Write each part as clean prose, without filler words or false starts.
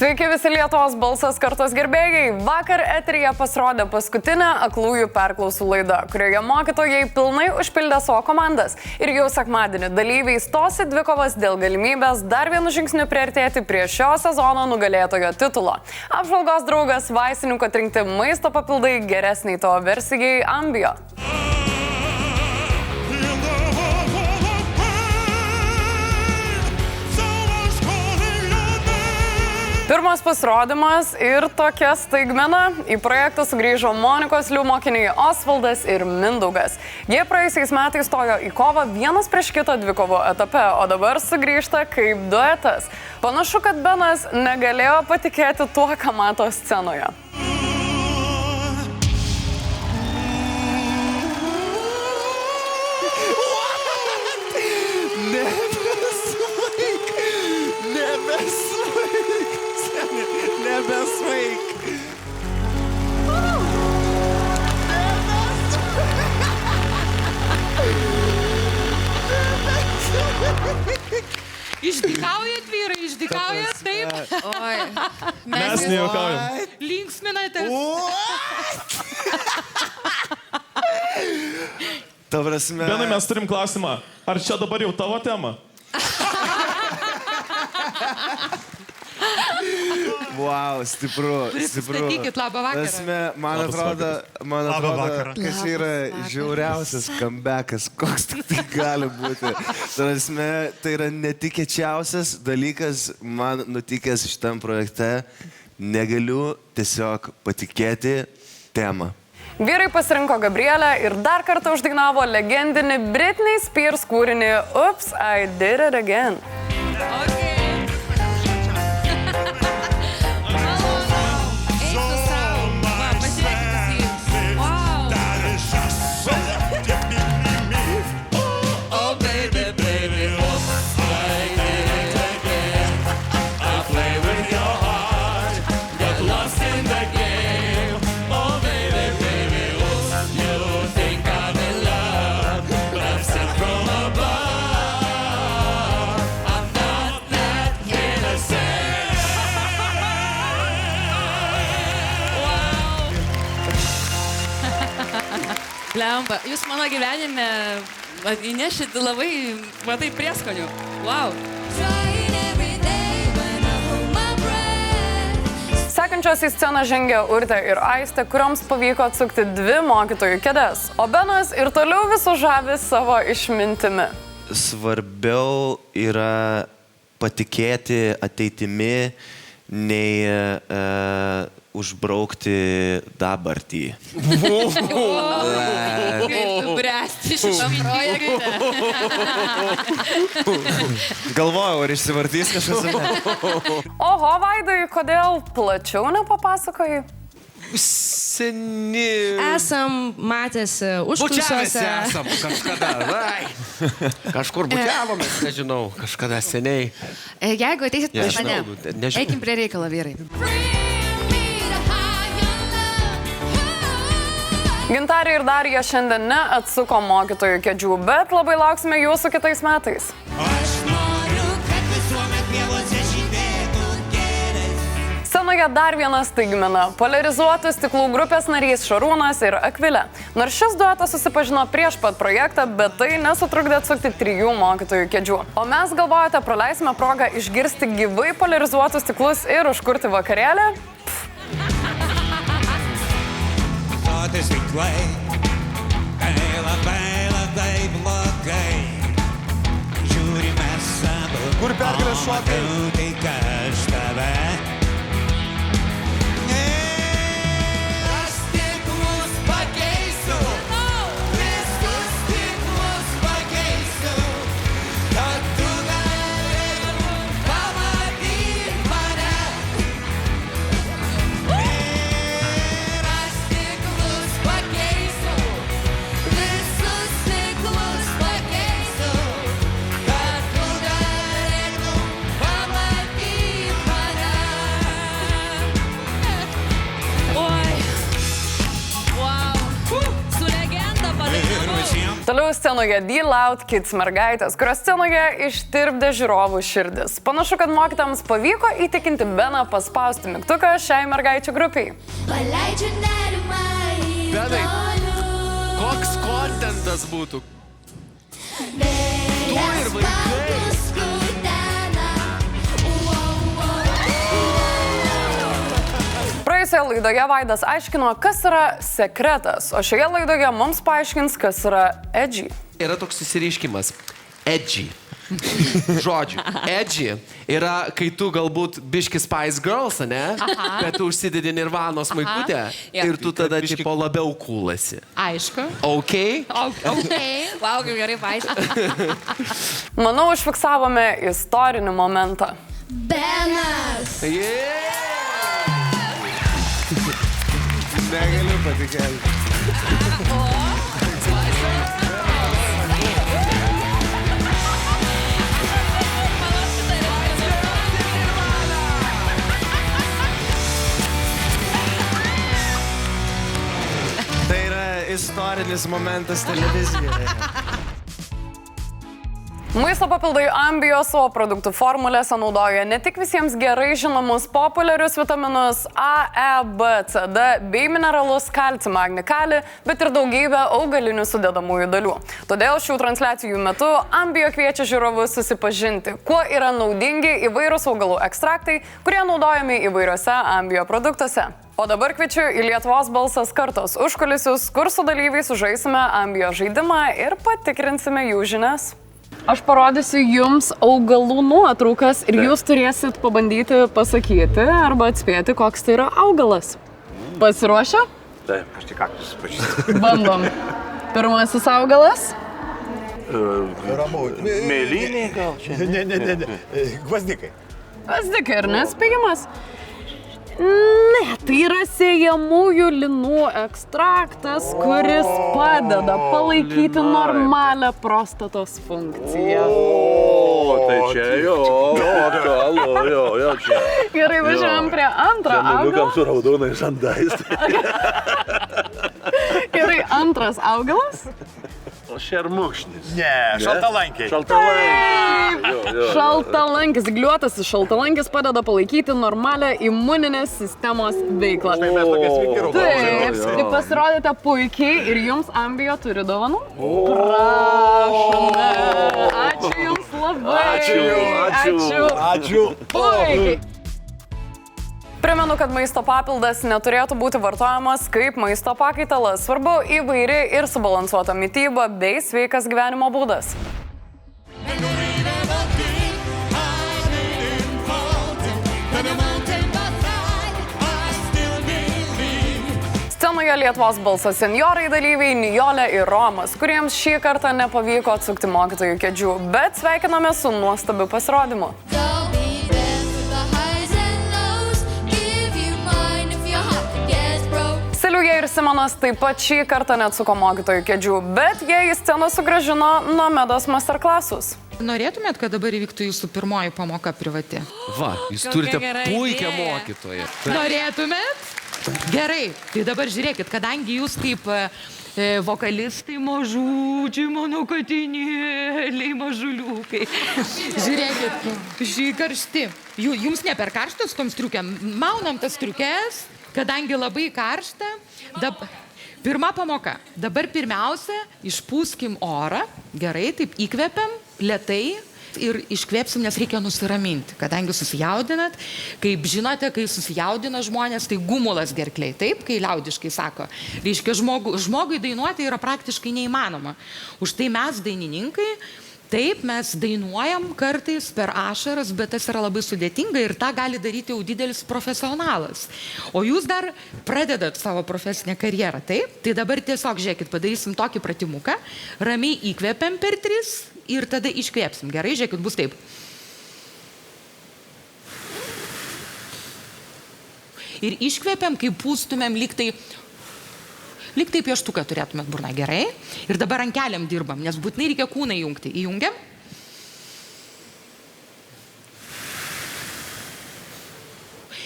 Sveiki visi Lietuvos balsas kartos gerbėjai. Vakar eteryje pasirodė paskutinė aklųjų perklausų laida, kurioje mokytojai pilnai užpildė savo komandas. Ir jau sekmadienį dalyviai stosi dvikovas dėl galimybės dar vienu žingsniu priartėti prie šio sezono nugalėtojo titulo. Apžvalgos draugas vaistininko atrinkti maisto papildai geresniai to versijai Ambio. Pirmas pasirodymas ir tokia staigmena. Į projektą sugrįžo Monikos Liu mokiniai Osvaldas ir Mindaugas. Jie praėjusiais metais stojo į kovą vienas prieš kitą dvikovo etape, o dabar sugrįžta kaip duetas. Panašu, kad Benas negalėjo patikėti tuo, ką mato scenoje. Nebesvaik. Išdykaujat, vyrai, išdykaujat, taip? Oi. Mes nejuokaujam. Linksminatės. Ta prasme... Benai, mes turim klausimą. Ar čia dabar jau tavo tema? Wow, stipru. Pristatykit, labą vakarą. Prasme, man atrodo, kad čia yra žiauriausias comebackas, koks tik tai gali būti. Prasme, tai yra netikėčiausias dalykas man nutikęs šitam projekte. Negaliu tiesiog patikėti temą. Vyrai pasirinko Gabrielę ir dar kartą uždainavo legendinį Britney Spears kūrinį Oops, I Did It Again. Lemba, jūs mano gyvenime įnešit labai, matai, prieskonių. Wow. Sekančios į sceną žengė Urtė ir Aistė, kurioms pavyko atsukti 2 mokytojų kėdes, o Benas ir toliau visus žavi savo išmintimi. Svarbiau yra patikėti ateitimi, nei užbraukti dabartį. Kaip tu bręsti šitam projekte. Galvojau, ar išsivartys kažkas. Oho, Vaidai, kodėl plačiau nepapasakojai? Seni. Esam matęs užkulisiuose. Esam kažkada. Kažkur bučiavomės, nežinau, kažkada seniai. Jeigu ateisit pas mane, Nežinau. eikim prie reikalo, vyrai. Gintarė ir Darija šiandien neatsuko mokytojų kėdžių, bet labai lauksime jūsų kitais metais. Scenoje dar viena staigmena – polarizuotų stiklų grupės narys Šarūnas ir Akvilė. Nors šis duetas susipažino prieš pat projektą, bet tai nesutrukdė atsukti 3 mokytojų kėdžių. O mes galvojate, praleisime progą išgirsti gyvai polarizuotus stiklus ir užkurti vakarėlį? Stiklai, kai labai blogai. Žiūrime savo, Kur pergalės šokai? tai kaž tave. Aš stiklus pakeisiu, visus stiklus pakeisiu, kad tu galėtum pamatyti mane. Toliau scenoje D-Loud Kids mergaitės, kurios scenoje ištirpdė žiūrovų širdis. Panašu, kad mokytams pavyko įtikinti Beną paspausti mygtuką šiai mergaičių grupiai. Benai, koks kontentas būtų? Tu ir vaikai. Praėjusioje laidoje Vaidas aiškino, kas yra sekretas, o šioje laidoje mums paaiškins, kas yra edgy. Yra toks susireiškimas. Edgy. Žodžiu, edgy yra, kai tu galbūt biški Spice Girls, ne? Bet tu užsidedi Nirvanos maikutę ir tu tada tipo labiau kūlasi. Aišku. Ok? Ok. Wow, kaip gerai paaiškinti. Manau, užfiksavome istorinį momentą. Benas. Negaliu patikėti. Tai yra istorinis momentas televizijoje. Maisto papildai Ambio savo produktų formulėse naudoja ne tik visiems gerai žinomus populiarius vitaminus A, E, B, C, D bei mineralus kalcį, magnį, kalį, bet ir daugybę augalinių sudedamųjų dalių. Todėl šių transliacijų metu Ambio kviečia žiūrovus susipažinti, kuo yra naudingi įvairūs augalų ekstraktai, kurie naudojami įvairiuose Ambio produktuose. O dabar kviečiu į Lietuvos balsas kartos užkulisius, kur su dalyviais sužaisime Ambio žaidimą ir patikrinsime jų žinias. Aš parodysiu jums augalų nuotraukas ir jūs turėsit pabandyti pasakyti arba atspėti, koks tai yra augalas. Pasiruošę? Taip, aš tik kaktus pažįstu. Bandom. Pirmasis augalas. Mėlynė gal čia? Ne. Gvazdikai. Gvazdikai, ar nespėjimas? Ne, tai yra sėjamųjų linų ekstraktas, kuris padeda palaikyti normalią prostatos funkciją. O, tai čia jo, čia. Gerai, važiuojam prie antro augalo. Liukam su raudonais žandais. Gerai, antras augalas. O šermukšnis. Ne, šaltalankiai. Šaltalankis, gliuotasis šaltalankis padeda palaikyti normalią imuninės sistemos veiklą. Tai mes tokie sveiki raudonai. Taip, tai pasirodėte puikiai ir jums Ambio turi dovanų. Prašome. Ačiū jums labai. Ačiū. Puikiai. Primenu, kad maisto papildas neturėtų būti vartojamas kaip maisto pakaitalas. Svarbu įvairi ir subalansuota mityba bei sveikas gyvenimo būdas. Scenoje Lietuvos balsas senjorai dalyviai Nijolė ir Romas, kuriems šį kartą nepavyko atsukti mokytojų kėdžių, bet sveikiname su nuostabiu pasirodymu. Silvija ir Simonas taip pat šį kartą neatsuko mokytojų kėdžių, bet jie į sceną sugrąžino Nomedos masterklasus. Norėtumėt, kad dabar įvyktų jūsų pirmoji pamoka privati? Va, jūs turite puikią mokytoją. Norėtumėt? Gerai, tai dabar žiūrėkit, kadangi jūs kaip vokalistai mažučiai, mano katinėliai, mažuliukai. Žiūrėkit, šį karšti. Jums ne per karštas tom striukėm. Maunam tas striukės, kadangi labai karšta. Pirma pamoka. Dabar pirmiausia, išpūskim orą. Gerai, taip įkvepiam, lėtai. Ir iškvėpsim, nes reikia nusiraminti, kadangi susijaudinat. Kaip žinote, kai susijaudina žmonės, tai gumulas gerkliai, taip, kai liaudiškai sako. Reiškia, žmogui dainuoti yra praktiškai neįmanoma. Už tai mes dainininkai, taip, mes dainuojam kartais per ašaras, bet tas yra labai sudėtinga ir tą gali daryti jau didelis profesionalas. O jūs dar pradedat savo profesinę karjerą, taip? Tai dabar tiesiog, žiūrėkit, padarysim tokį pratimuką, ramiai įkvepiam per 3 ir tada iškvėpsim. Gerai, žiūrėkit, bus taip. Ir iškvėpiam, kai pūstumėm lyg tai pieštuką turėtumėt burną. Gerai. Ir dabar rankeliam dirbam, nes būtinai reikia kūną įjungti. Įjungiam.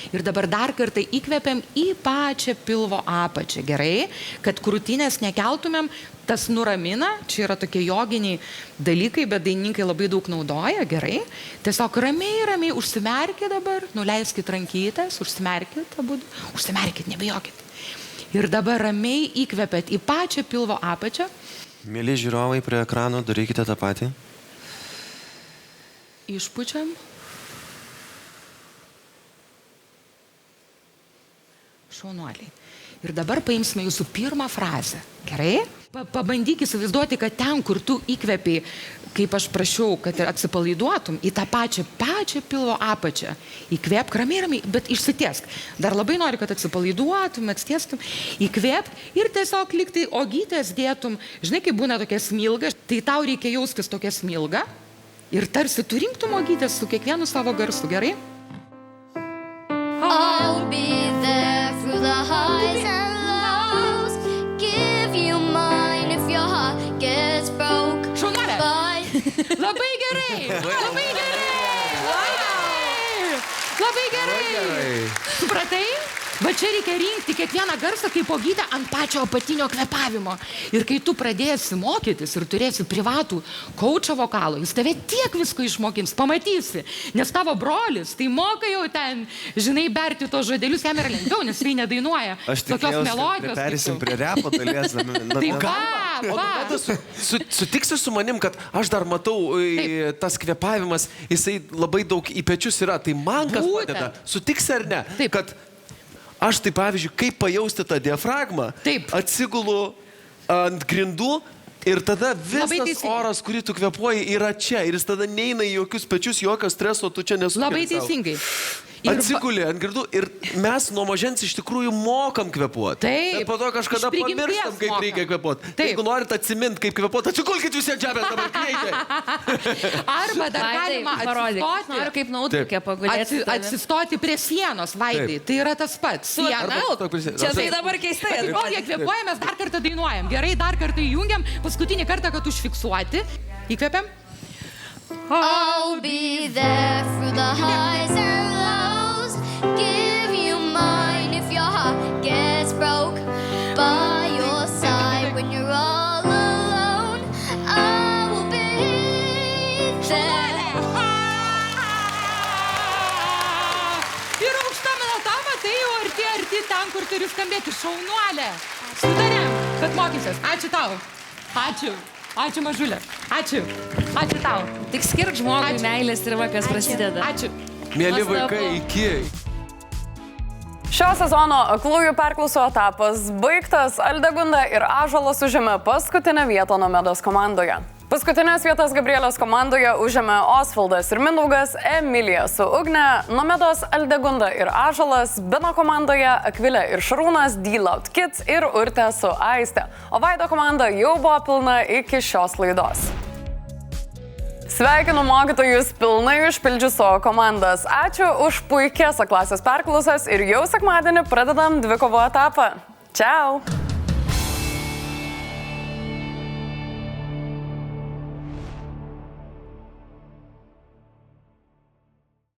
Ir dabar dar kartą įkvepiam į pačią pilvo apačią, gerai? Kad krūtinės nekeltumėm, tas nuramina, čia yra tokie joginiai dalykai, bet dainininkai labai daug naudoja, gerai? Tiesiog ramiai užsimerkit dabar, nuleiskit rankytės, užsimerkit abudu, užsimerkit, nebijokit. Ir dabar ramiai įkvepiat į pačią pilvo apačią. Mėly žiūrovai prie ekrano, darykite tą patį. Išpučiam. Šaunuoliai. Ir dabar paimsime jūsų pirmą frazę. Gerai? Pabandyk įsivaizduoti, kad ten, kur tu įkvepiai, kaip aš prašiau, kad atsipalaiduotum, į tą pačią pilvo apačią. Įkvėpk ramiai, bet išsitiesk. Dar labai noriu, kad atsipalaiduotum, atstiestum. Įkvėpk ir tiesiog liktai ogytės dėtum. Žinai, kai būna tokia smilga, tai tau reikia jaustis tokia smilga. Ir tarsi tu rinktum ogytės su kiekvienu savo garsu, gerai? I'll be there through the highs and lows. Give you mine if your heart gets broke. Šaunuolė. Bye. Labai gerai! Labai gerai! Labai gerai! Supratai? Va čia reikia rinkti kiekvieną garsą kaip ogytę ant pačio apatinio kvėpavimo. Ir kai tu pradėsi mokytis ir turėsi privatų kaučą vokalo, jis tave tiek visko išmokins, pamatysi. Nes tavo brolis, tai moka jau ten, žinai, berti tos žodelius, jam yra lengviau, nes tai nedainuoja. Aš tikėjausi, kad perėsim prie repo dalies. Tai va! Sutiksi su manim, kad aš dar matau, tas kvėpavimas, jisai labai daug į pečius yra. Tai man kas padeda? Sutiksi ar ne? Taip. Kad aš tai, pavyzdžiui, kaip pajausti tą diafragmą, atsigulu ant grindų ir tada visas oras, kurį tu kvėpuoji, yra čia. Ir jis tada neina į jokius pečius, jokio streso, tu čia nesukeli. Labai teisingai. Atsigulė ant grindų ir mes nuo mažens iš tikrųjų mokam kvėpuoti. Taip. Bet po to kažkada pamirštam, kaip reikia kvėpuoti. Jeigu norit atsiminti, kaip kvėpuoti, atsigulkit visi ant žemės dabar greitai. Arba dar galima atsistoti. Noriu kaip naudukė pagulėti. Atsistoti prie sienos, Vaidai. Tai yra tas pats. Siena. Čia tai dabar keistai. Kol jie kvėpuoja, mes dar kartą dainuojam. Gerai, dar kartą įjungiam. Paskutinį kartą, kad užfiksuoti. Įkvepiam. I'll be there through the highs and lows. Give you mine if your heart gets broke. By your side when you're all alone. I will be there. Ir aukšta minota, matai, jau arti ten, kur turi skambėti. Šaunuolė. Sutarėm, kad mokysies. Ačiū tau. Ačiū. Ačiū, mažulė. Ačiū. Ačiū tau. Tik skirk žmogui meilės ir vakas prasideda. Ačiū. Mėly vaikai, iki. Šio sezono aklųjų perklausų etapas baigtas. Aldegunda ir Ąžuolas užėmė paskutinę vietą Nomedos komandoje. Paskutinės vietas Gabrielės komandoje užėmė Osvaldas ir Mindaugas, Emilija su Ugne, Nomedos, Aldegunda ir Ąžuolas, Beno komandoje Akvilė ir Šarūnas, D-Loud Kids ir Urtė su Aiste. O Vaido komanda jau buvo pilna iki šios laidos. Sveikinu mokytojus pilnai užpildžius savo komandas. Ačiū už puikias klasės perklausas ir jau sekmadienį pradedam dvikovo etapą. Čiau!